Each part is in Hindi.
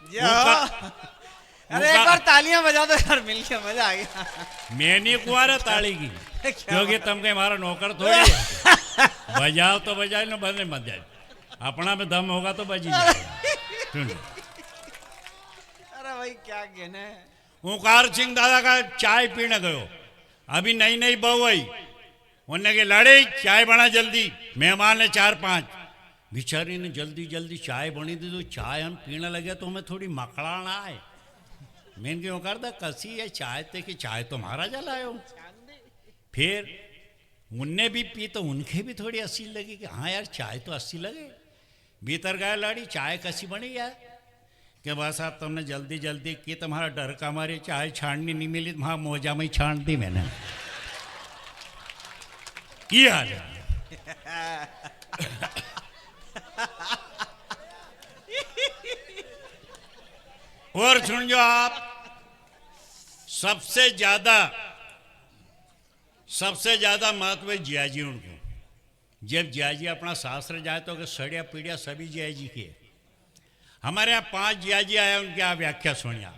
अरे एक बार तालियां बजा दो यार, मिलके मजा आ गया। मैं नहीं कुआरा ताली की, क्योंकि तुम के हमारा नौकर थोड़ी है। बजाओ तो बजाए ना, बजने मत जाए। अपना में दम होगा तो बजी जाएगा। सुन, अरे भाई क्या कहने। ओंकार सिंह दादा का चाय पीने गयो, अभी नई नई बहू आई, उन्होंने के लड़े चाय बना जल्दी, मेहमान है 4-5। बेचारी ने जल्दी जल्दी चाय बनी दी, तो चाय हम पीने लगे तो हमें थोड़ी मकड़ाना आए। मैंने क्यों कर दा कसी है चाय ते कि चाय तो महारा जलायो। फिर उनने भी पी तो उनके भी थोड़ी अस्सी लगी कि हाँ यार चाय तो अस्सी लगे। भीतर गए लड़ी, चाय कैसी बनी यार? कि बस साहब तुमने जल्दी जल्दी की, तुम्हारा डर का हमारी चाय छाननी नहीं मिली, वहाँ मोजा में ही छान दी मैंने। की हाल है? और सुन जो आप, सबसे ज्यादा महत्व है जियाजी उनको। जब जियाजी अपना शास्त्र जाए तो सड़िया पीड़िया सभी जियाजी के। हमारे यहाँ 5 जियाजी आया, उनकी आप व्याख्या सुनिए आप।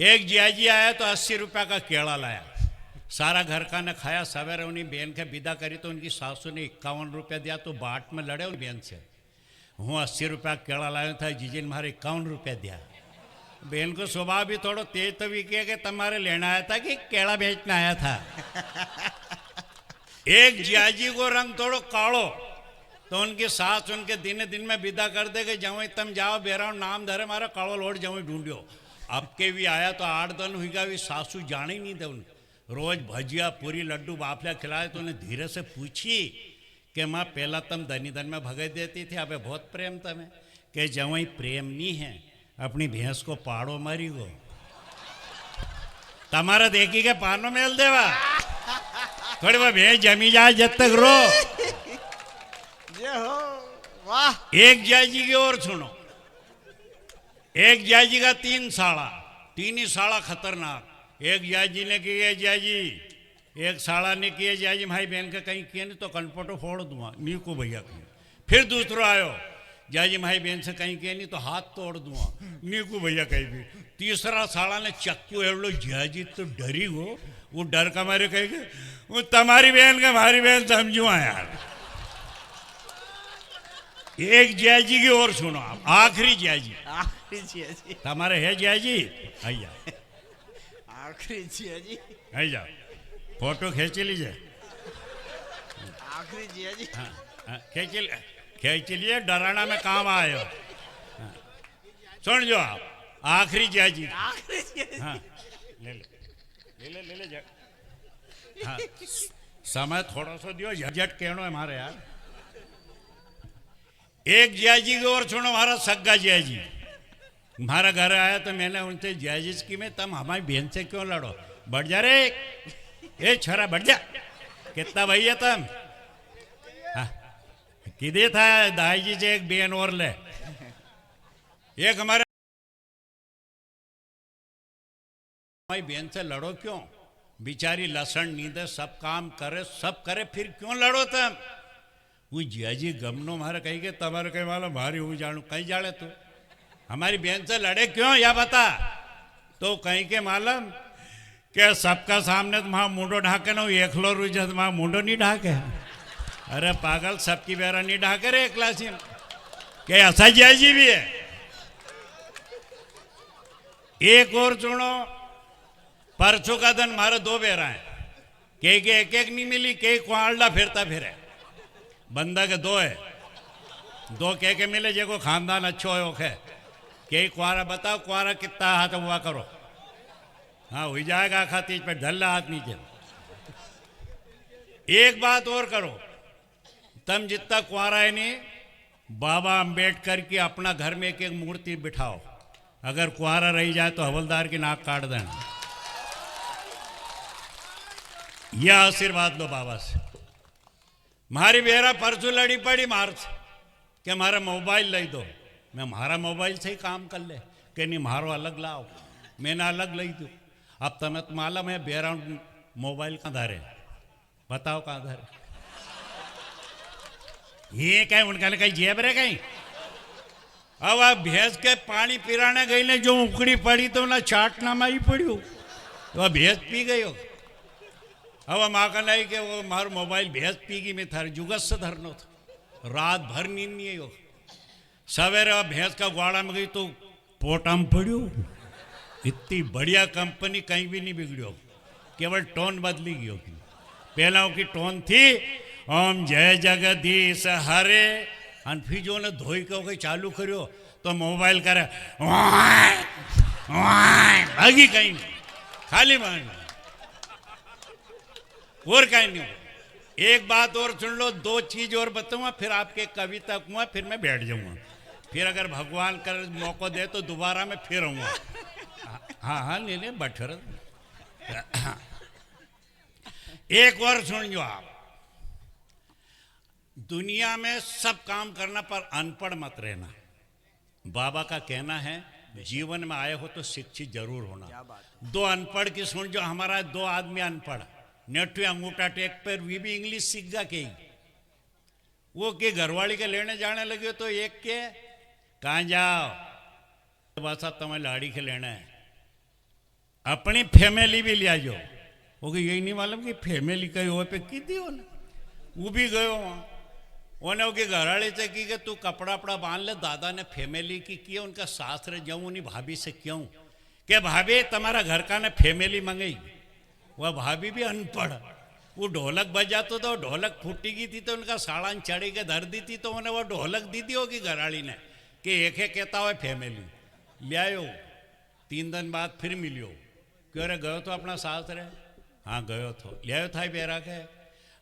एक जियाजी आया तो 80 रुपया का केला लाया, सारा घर का ने खाया। सवेरे उन्हीं बहन के विदा करी तो उनकी सासू ने 51 रुपया दिया, तो बाट में लड़े उन बहन से। हूँ 80 रुपया केला लाया था, जीजी ने मारे 51 रुपया दिया। बहन को स्वभाव भी थोड़ो तेज तो भी किया कि तुम्हारे लेना आया था कि केला बेचना आया था। एक जियाजी को रंग थोड़ो काड़ो, तो उनकी सास उनके दिन में विदा कर दे कि जाओ तुम जाओ बेरा नाम धरे मारा काड़ो लोट जाओ ढूंढियो। अब के भी आया तो 8 दिन हुई भी सासू जाने ही नहीं दे। उन रोज भजिया पूरी लड्डू बाफला खिलाए तो उन्हें धीरे से पूछी कि माँ पहला तुम धनी धन में भगाई देती थी, अबे बहुत प्रेम तुम्हें। कि जवाई प्रेम नहीं है, अपनी भैंस को पाड़ो मारी गो तमारा देखी के पानो मेल देवा। थोड़ी वह भैंस जमी जाए जब तक रो। वाह। एक जियाजी की और सुनो। एक जियाजी का 3 साड़ा, 3 ही साड़ा खतरनाक। एक जियाजी ने किए जियाजी, एक साड़ा ने किए जियाजी भाई बहन के कहीं किए नहीं तो कनपटो फोड़ दूंगा नीको भैया कहीं। फिर दूसरा आयो, जियाजी भाई बहन से कहीं किए नहीं तो हाथ तोड़ दूंगा नीकू भैया कहीं भी। तीसरा साड़ा ने चक्कू एवलो, जियाजी तो डरी हो, वो डर का मारे कहेंगे वो तुम्हारी बहन का हमारी बहन समझू यार। एक जियाजी की और सुनो आप, आखिरी जियाजी। आखिरी जियाजी तुम्हारे है जियाजी? आइया आखिरी जियाजी, आइया फोटो खींच लीजिए। आखिरी जियाजी। हाँ, खींच लिए, डराना में काम आयो। हाँ, सुन जो आप, आखिरी जियाजी। आखिरी जियाजी। हाँ, ले जा। हाँ, समय थोड़ा सा दियो, झट कहनो है हमारे यार। एक जियाजी की और सुनो, हमारा सग्गा जियाजी हमारा घर आया तो मैंने उनसे जियाजी की में तुम हमारी बहन से क्यों लड़ो? बढ़ जा रे, ए छोरा बढ़ जा। कितना भैया तुम? हाँ, किधे था दाई जी से एक बहन और ले। एक हमारे हमारी बहन से लड़ो क्यों? बेचारी लसन नींद सब काम करे, सब करे, फिर क्यों लड़ो तुम? वो जियाजी गमनो मारे कही के तुम्हारे कहीं वाला भारी हूँ जानू, कहीं जाने तू हमारी बहन से लड़े क्यों या बता? तो कहीं के मालूम के सबका सामने तुम्हारा मुंडो ढाके ना, एकलो रुझे तुम्हारा मुंडो नहीं ढाके। अरे पागल, सबकी बेरा नहीं ढाके रे क्लासी में। के ऐसा जियाजी भी है। एक और सुनो, परसों का दिन हमारे 2 बेरा है, के एक नहीं मिली, के कुआलडा फिरता फिरे। बंदा के 2 है, 2 के मिले जेको खानदान अच्छो हो खे। के कुआरा बताओ, कुआरा कितना हाथ हुआ करो? हाँ हो जाएगा खातीज पे ढल्ला हाथ नीचे। एक बात और करो, तुम जितना कुआरा है नहीं, बाबा अंबेडकर की अपना घर में एक मूर्ति बिठाओ, अगर कुआरा रही जाए तो हवलदार की नाक काट देना। यह आशीर्वाद लो बाबा से। मारी बेरा परसों लड़ी पड़ी मार से कि हमारा मोबाइल ले दो। मैं हमारा मोबाइल से ही काम कर ले, कि नहीं मारो अलग लाओ, मैंने अलग ले दो। अब तुम्हें तो मालूम है बेरा मोबाइल कहाँ धरे, बताओ कहाँ धरे? ये कहीं उनका कहीं जेब रहे कहीं अब आ भैंस के पानी पीराने गई ने जो उकड़ी पड़ी तो ना चाटना में ही पड़્યું तो आ भैंस पी गयो। अब माँ का नहीं कि वो मारो मोबाइल भैंस पी गई में थारे जुगस से धरनो था रात भर नींद नहीं आई हो। सवेरे भैंस का ग्वाड़ा में गई तो पोटा में पड़્યું। इतनी बढ़िया कंपनी कहीं भी नहीं बिगड़ियो, केवल टोन बदली गई होगी। पहला की टोन थी ओम जय जगदीश हरे और फिर जो ने धोई के कोई चालू करो तो मोबाइल करे भागी कहीं नहीं, खाली मान और कहीं नहीं। एक बात और सुन लो, दो चीज और बताऊंगा फिर आपके कविता कहूँगा, फिर मैं बैठ जाऊंगा। फिर अगर भगवान कर मौका दे तो दोबारा मैं फिर आऊंगा। हाँ हाँ ले ले बठर। एक और सुन जो आप, दुनिया में सब काम करना पर अनपढ़ मत रहना। बाबा का कहना है जीवन में आए हो तो शिक्षित जरूर होना। दो अनपढ़ की सुन जो, हमारा दो आदमी अनपढ़ नेटू अंगूठा टेक पर वी भी इंग्लिश सीख गा के वो के घरवाली के लेने जाने लगे तो एक के कहाँ जाओ बस तुम्हें लाड़ी के लेना है, अपनी फैमिली भी लिया जो। वो यही नहीं मालूम कि फैमिली कहीं हो पे की थी वो भी गयो वहाँ उन्हें उसकी घरवाली से की कि तू कपड़ा वपड़ा बांध ले। दादा ने फैमिली की किया, उनका सास रह जाऊँ उन्हीं भाभी से क्यों कि भाभी तुम्हारा घर का ने फैमिली मंगाई। वह भाभी भी अनपढ़, वो ढोलक बजाते तो ढोलक फूटी गई थी तो उनका साड़ान चढ़ी के धर दी थी तो उन्हें वो ढोलक दी थी होगी घरवाली ने कि एक एक कहता हो फैमिली ले आयो। 3 दिन बाद फिर मिलियो, क्यों रे गयो तो अपना सास रहे? हाँ गयो तो ले आयो था बेरा के।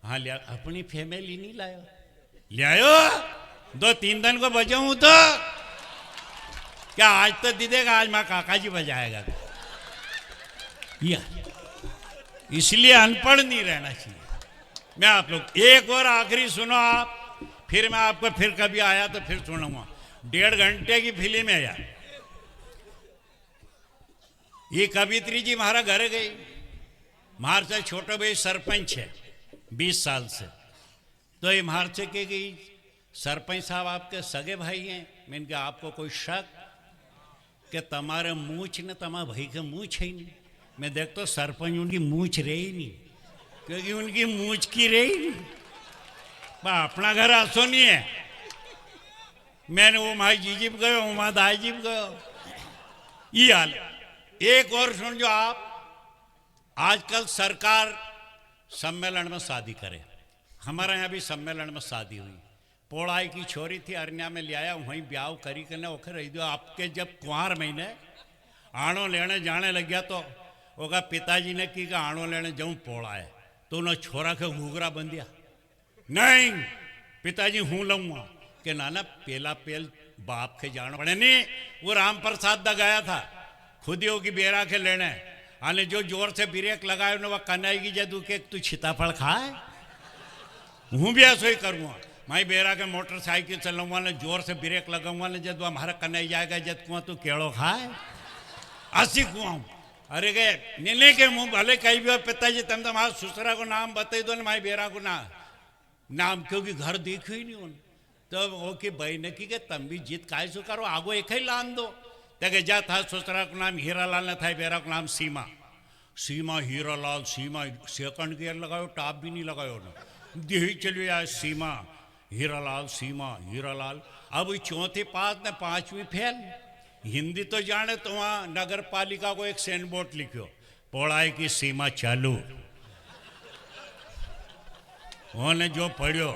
हाँ लिया, अपनी फैमिली नहीं लायो, ले आयो 2-3 दिन को बजाऊं तो क्या आज तो दे देगा, आज माँ काका जी बजाएगा। इसलिए अनपढ़ नहीं रहना चाहिए। मैं आप लोग एक और आखिरी सुनो आप, फिर मैं आपको फिर कभी आया तो फिर सुनाऊंगा। 1.5 घंटे की फिल्म है यार। ये कवित्री जी हमारा घर गई, मार से छोटा भाई सरपंच है 20 साल से, तो ये मार से के गई सरपंच साहब आपके सगे भाई हैं। मैंने कहा आपको कोई शक कि तुम्हारे मूछ ने तुम्हारे भाई के मूछ है ही नहीं। मैं देखता तो सरपंच उनकी मूछ रही नहीं, क्योंकि उनकी मूछ की रही नहीं। अपना घर आसो नहीं है। मैंने वो माई जीजिप गयो, वहाँ दाई जीप गयो, ये हाल। एक और सुन जो आप, आजकल सरकार सम्मेलन में शादी करे। हमारे यहाँ भी सम्मेलन में शादी हुई, पोड़ाई की छोरी थी, अरन्या में ले आया, वहीं ब्याह करी करने ओखे रही दो। आपके जब कुंवर महीने आड़ो लेने जाने लग गया तो ओका पिताजी ने की कि आड़ो लेने जाऊँ पोड़ाए, तो उन्होंने छोरा के घूघरा बंधिया। नहीं पिताजी हूँ लूँगा कि नाना पेला पेल बाप के जानो पड़े नहीं। वो राम प्रसाद दा गया था खुद ही होगी बेरा के लेने आने, जो जोर से ब्रेक लगाए वह कन्हैगी जदू के तू छिताफल खाए। हूँ भी ऐसा ही करूँगा, मैं बेरा के मोटरसाइकिल चलाऊंगा ने जोर से ब्रेक लगाऊंगा ने जब हमारा कन्हैया जाएगा जब कुआं तू केड़ो खाए असी कुआं। अरे गए नीले के मुँह भले कहीं भी पिताजी तुम तो हमारा ससुरा को नाम बता दो ना, माई बेरा को नाम क्योंकि घर देखो ही नहीं उन। तो वो कि भाई ने की तुम भी जीत काय सो करो, आगो एक ही लान दो। तक जा था ससुरा को नाम हीरालाल ने था, बेरा को नाम सीमा। सीमा हीरालाल सीमा, सेकंड गियर लगाओ टॉप भी नहीं लगाओ ना, यही चलिए आज सीमा हीरालाल सीमा हीरालाल। अब चौथी पास ने 5वीं फेल। हिंदी तो जाने तो वहाँ नगर पालिका को एक सेन बोर्ड लिखो, पढ़ाई की सीमा चालू। उन्होंने जो पढ़ियो,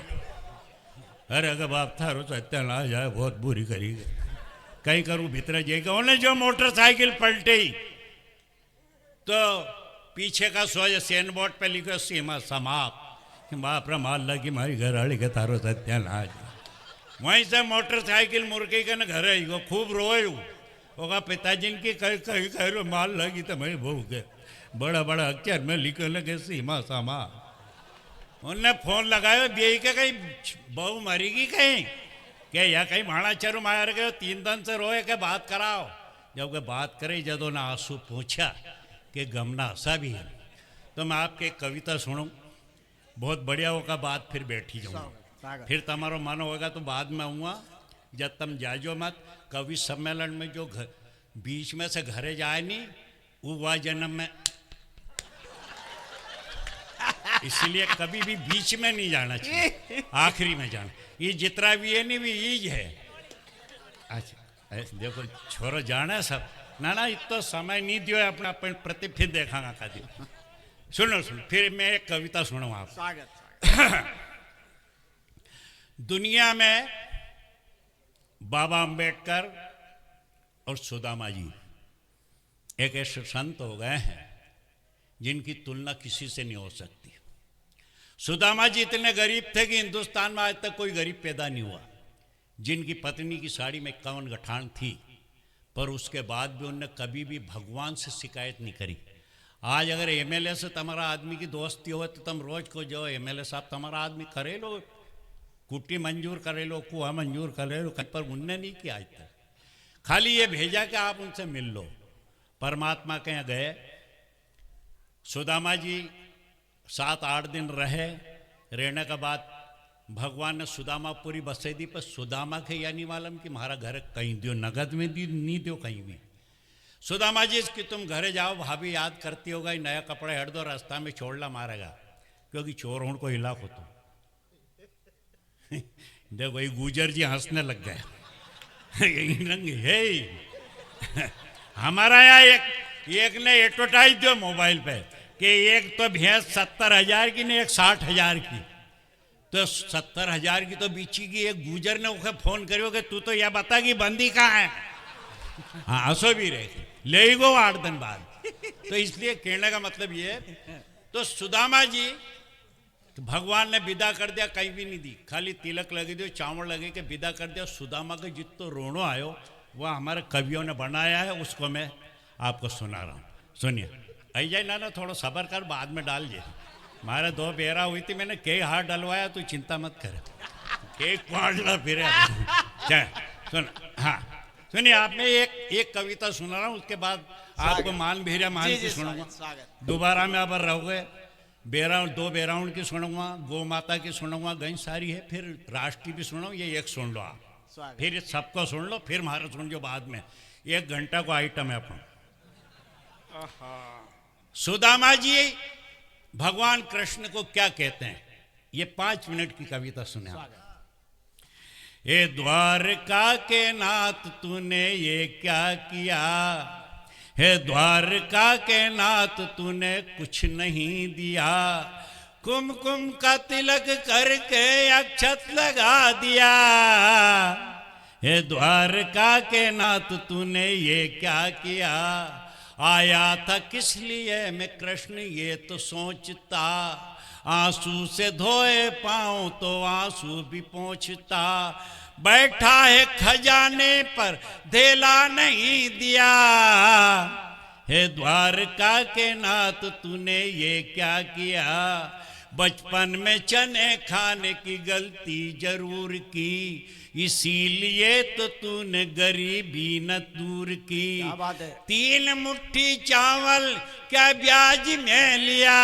अरे अगर बाप थारो सत्या ना जाए बहुत बुरी करी कहीं करूँ भीतर जाएगा। उन्हें जो मोटरसाइकिल पलटी तो पीछे का सोच सेन बोर्ड पे लिखो सीमा समाप्त। बाप रे माल लगी मारी घर वाली के तारो सत्यानाश। वहीं से मोटरसाइकिल मुर्गी के न घर आई वो खूब रोयू। होगा पिताजी की कहीं कहीं कह माल लगी तो मैं बहू के बड़ा बड़ा अक्षर में लिखे लगे सीमा समा। उनने फोन लगाया बे के कहीं बहू मरीगी कहीं क्या या कहीं भाड़ा चरू मार गए। 3 दिन से रोए के बात कराओ। जब के बात करे जदों ने आंसू पूछा कि गमना सा भी है। तो मैं आपके एक कविता सुनूं, बहुत बढ़िया होगा। बात फिर बैठी जाऊँगा, फिर तुम्हारा मन होगा तो बाद में आऊँगा। जब तुम जाजो मत कवि सम्मेलन में जो बीच में से घरे जाए नहीं वो हुआ जन्म में, इसलिए कभी भी बीच में नहीं जाना चाहिए, आखिरी में जाना। ये जितना भी है नहीं भी ईज है। अच्छा देखो छोरो जाना सब ना ना इतना समय नहीं दियो अपना प्रति फिर देखागा का दियो। सुनो सुनो फिर मैं एक कविता सुनाऊँ आप। स्वागत। दुनिया में बाबा अंबेडकर और सुदामा जी एक ऐसे संत हो गए हैं जिनकी तुलना किसी से नहीं हो सकती। सुदामा जी इतने गरीब थे कि हिंदुस्तान में आज तक कोई गरीब पैदा नहीं हुआ। जिनकी पत्नी की साड़ी में 51 गठान थी, पर उसके बाद भी उनने कभी भी भगवान से शिकायत नहीं करी। आज अगर एमएलए से तुम्हारा आदमी की दोस्ती हो तो तुम रोज को जो एमएलए साहब तुम्हारा आदमी करे लो, कुट्टी मंजूर करे लो, कुआ मंजूर करे लो, पर उनने नहीं किया आज तक। खाली ये भेजा कि आप उनसे मिल लो। परमात्मा के यहाँ गए, सुदामा जी 7-8 दिन रहे। रहने के बाद भगवान ने सुदामा पूरी बसे दी, पर सुदामा के या नहीं मालूम कि हमारा घर कहीं दियो, नगद में दी नहीं दियो कहीं भी। सुदामा जी इसकी तुम घरे जाओ, भाभी याद करती होगा, नया कपड़े हट दो, रास्ता में छोड़ला मारेगा क्योंकि चोर हूं को हिला को तो देखो वही गुजर जी हंसने लग गए। है हमारा यहाँ एक ने एडवर्टाइज दियो मोबाइल पे कि एक तो भैंस 70,000 की नहीं, एक 60,000 की। तो 70,000 की तो बीची की। एक गुजर ने उसे फोन करियो कि तू तो यह बता कि बंदी कहाँ है। हाँ हंसो भी रहे, ले ही गो 8 दिन बाद। तो इसलिए कहने का मतलब ये है, तो सुदामा जी तो भगवान ने विदा कर दिया, कहीं भी नहीं दी, खाली तिलक लगे दियो, चावल लगे के विदा कर दिया। सुदामा के जितना रोनो आयो वह हमारे कवियों ने बनाया है, उसको मैं आपको सुना रहा हूँ। सुनिए आई जाए ना थोड़ा सब्र कर, बाद में डाल जे। हमारे 2 बेरा हुई थी, मैंने कई हाथ डलवाया, तू चिंता मत कर, कई क्वाडला फिर सुन। हाँ सुनिए आपने एक कविता सुना रहा हूँ, उसके बाद आपको मान भेरिया मान की सुनाऊंगा। दोबारा में अब रहोगे। 2 बेराउंड की सुनूंगा, गौ माता की सुनूंगा, गई सारी है, फिर राष्ट्रीय भी सुनाऊँ, ये एक सुन लो आप, फिर सबको सुन लो, फिर हमारा सुन जो बाद में। 1 घंटा को आइटम है अपन। सुदामा जी भगवान कृष्ण को क्या कहते हैं, ये 5 मिनट की कविता सुने आप। हे द्वारका के नाथ तूने ये क्या किया, हे द्वारका के नाथ तूने कुछ नहीं दिया, कुमकुम का तिलक करके अक्षत लगा दिया। हे द्वारका के नाथ तूने ये क्या किया, आया था किस लिए मैं कृष्ण ये तो सोचता, आंसू से धोए पाँव तो आंसू भी पोंछता, बैठा है खजाने पर धेला नहीं दिया। हे द्वारका के नाथ तूने ये क्या किया, बचपन में चने खाने की गलती जरूर की, इसीलिए तो तूने गरीबी न दूर की। 3 मुट्ठी चावल क्या ब्याज में लिया,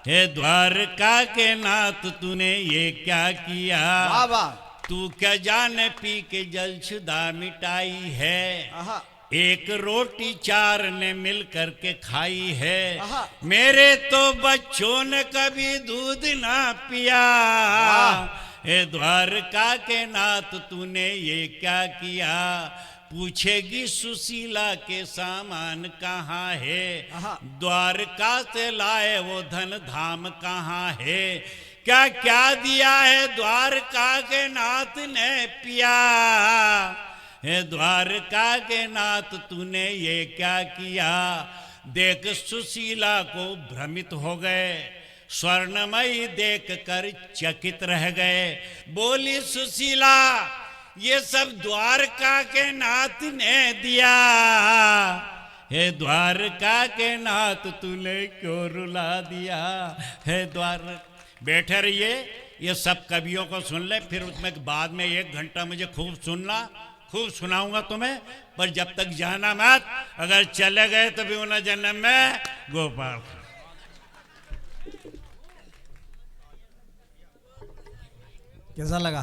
हे द्वारका के नाथ तूने ये क्या किया, तू क्या जाने पी के जलछुदा मिटाई है, 1 रोटी 4 ने मिल करके खाई है, मेरे तो बच्चों ने कभी दूध ना पिया। हे द्वारका के नाथ तूने ये क्या किया, पूछेगी सुशीला के सामान कहाँ है, द्वारका से लाए वो धन धाम कहाँ है, क्या क्या दिया है द्वारका के नाथ ने पिया। हे द्वारका के नाथ तूने ये क्या किया, देख सुशीला को भ्रमित हो गए, स्वर्णमयी देख कर चकित रह गए, बोली सुशीला ये सब द्वारका के नाथ ने दिया। हे द्वारका के नाथ तूने क्यों रुला दिया, हे द्वार। बैठे रहिए, ये सब कवियों को सुन ले, फिर उसमें बाद में 1 घंटा मुझे खूब सुनना, खूब सुनाऊंगा तुम्हें, पर जब तक जाना मत, अगर चले गए तो भी उन्हें जन्म में गोपाल। कैसा लगा?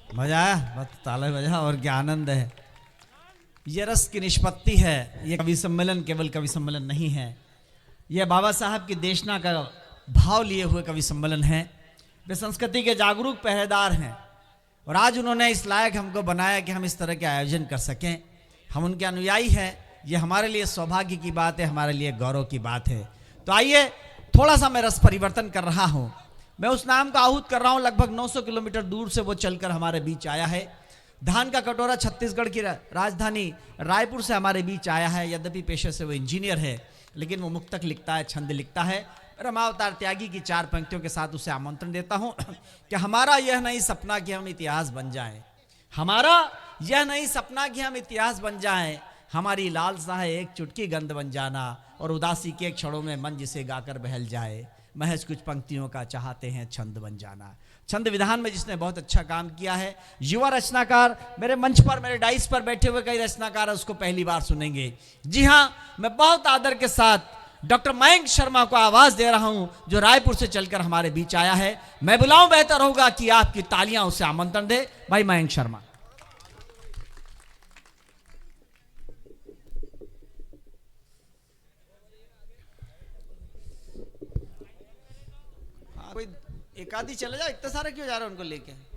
मजा आया, बस ताले बजा और क्या आनंद है। ये रस की निष्पत्ति है। ये कवि सम्मेलन केवल कवि सम्मेलन नहीं है, यह बाबा साहब की देशना का भाव लिए हुए कवि सम्मेलन है। वे संस्कृति के जागरूक पहरेदार हैं और आज उन्होंने इस लायक हमको बनाया कि हम इस तरह के आयोजन कर सकें। हम उनके अनुयायी हैं, ये हमारे लिए सौभाग्य की बात है, हमारे लिए गौरव की बात है। तो आइए थोड़ा सा मैं रस परिवर्तन कर रहा हूँ। मैं उस नाम का आहूत कर रहा हूँ, लगभग 900 किलोमीटर दूर से वो चलकर हमारे बीच आया है। धान का कटोरा छत्तीसगढ़ की राजधानी रायपुर से हमारे बीच आया है। यद्यपि पेशे से वो इंजीनियर है, लेकिन वो मुक्तक लिखता है, छंद लिखता है। रमावतार त्यागी की 4 पंक्तियों के साथ उसे आमंत्रण देता हूं कि हमारा यह नहीं सपना कि हम इतिहास बन जाएं, हमारा यह नहीं सपना कि हम इतिहास बन जाएं, हमारी लालसा है एक चुटकी गंध बन जाना और उदासी के क्षणों में मन जिसे गाकर बहल जाए, महज कुछ पंक्तियों का चाहते हैं छंद बन जाना। छंद विधान में जिसने बहुत अच्छा काम किया है, युवा रचनाकार, मेरे मंच पर मेरे डाइस पर बैठे हुए कई रचनाकार उसको पहली बार सुनेंगे। जी हाँ, मैं बहुत आदर के साथ डॉक्टर मयंक शर्मा को आवाज दे रहा हूं, जो रायपुर से चलकर हमारे बीच आया है। मैं बुलाऊं, बेहतर होगा कि आपकी तालियां उसे आमंत्रण दे। भाई मयंक शर्मा। कोई एक आदि चले जाओ, इतने सारे क्यों जा रहे हैं उनको लेके।